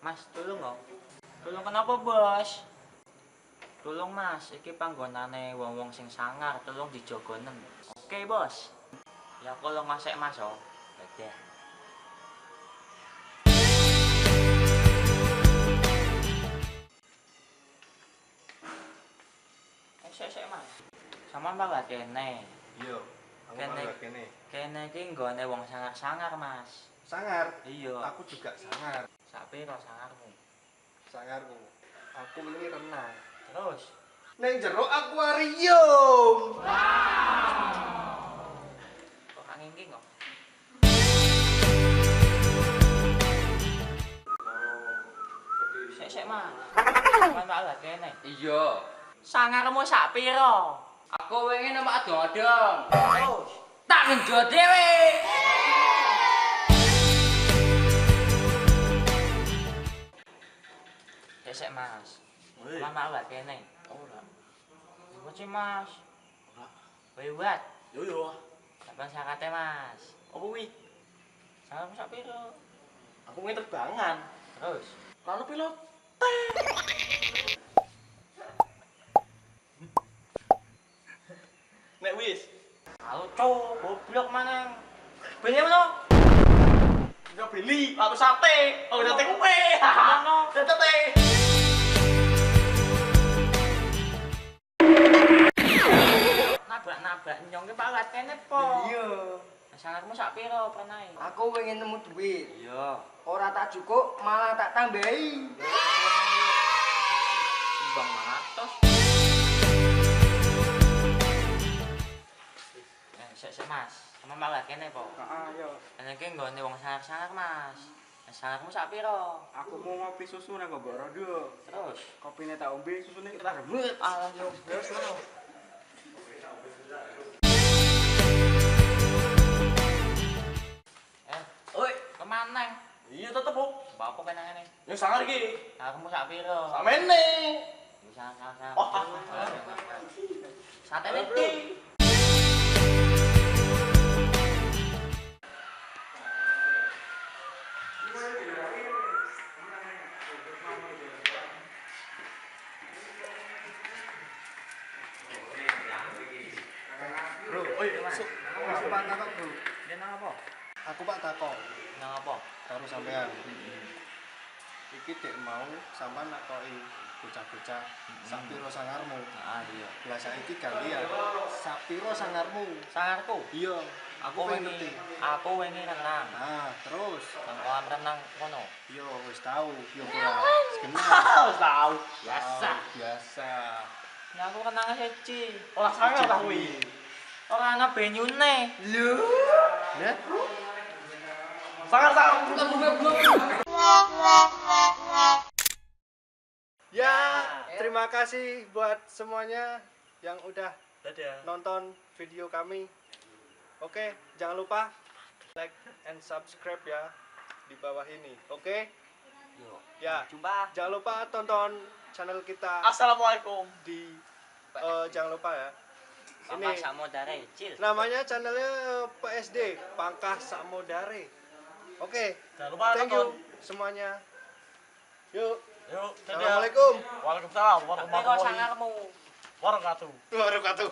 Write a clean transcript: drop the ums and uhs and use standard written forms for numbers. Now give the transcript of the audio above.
Mas, tulung kok. Tulung kenapa, Bos? Tulung Mas, iki panggonane wong-wong sing sangar, tulung dijogonen. Oke, Bos. Ya kalau ngasek Mas oh. Dadah. Sik Mas. Sampeyan malah kene. Iya, aku Kene. malah kene. Kene iki nggone wong sangar-sangar, Mas. Sangar? Iya. Aku juga sangar. Sapiro sangarmu? Sangarku. Aku ini renang. Terus Neng jero akuarium. kok ngingking kok? Sik Mas. Sampeyan malah kene. Iya. Sangarmu sak piro? Aku wingi nemak adong-adong. Terus Tak ngenjo dhewe. sik Mas. Woi. Sampeyan malah kene. Ora. Apa sih Mas? Ora. Wiwat. Yo yo. Sampeyan sakate Mas. Apa wi? Sangarmu sak piro? Aku pengen terbangan. Terus Lalu pilot. Nek wis. Halo cuk, goblok maneng. Beli mana? Enggak beli, aku sate. Oh, sate kue. Mana? Sate. Nabrak-nabrak nyong ki palat kene po. Iya, Sangarmu sak piro penae? aku pengen nemu duit. Iya. Ora tak cukup, malah tak tambahi. Timbang matos. Sik Mas, sama malah kene po. Heeh, yo. Kene iki nggone wong sangar-sangar Mas. Sangarmu sak piro? Aku mau ngopi susu nang Mbok Rondo. Terus Kopine tak ombe, susune kita rebut. alah yo terus ngono. Oi, Kemaneng? iya tetep kok. Bapak kena ngene. Yang sangar iki. Sangarmu sak piro? Samene. Sangar. Oh. Sate iki. Bro, oi, masuk. Masuk Pak Takok, Bro. Dia nang apa? Aku Pak Takok. Nang apa? Karo sampean. Iki dek mau sampean nakoki bocah-bocah sak piro sangarmu. Ah iya. Lah saiki gantian. Sak piro sangarmu? Sangarku. Iya, Aku pengen wingi renang. Nah, terus Nang kolam renang kono. yo wis tau, yo ora segenap. Wis tau. Biasa. Biasa. Nah aku renang siji. Olah sangar ta kuwi. Ora ana benyune. Lho. Ya. Sangar. Ya, terima kasih buat semuanya yang udah Dadah. nonton video kami. Oke, jangan lupa like and subscribe ya di bawah ini. Oke? Yo. Ya, Jumpa. jangan lupa tonton channel kita Assalamualaikum. di jangan lupa ya. Ini Ini samodare cil. namanya channelnya PSD Pangkah Samodare. Oke, Jangan lupa thank you nonton. semuanya. Yuk, Yuk, dadah. assalamualaikum Waalaikumsalam Tapi kok warahmatullahi sangarmu? wabarakatuh. wabarakatuh.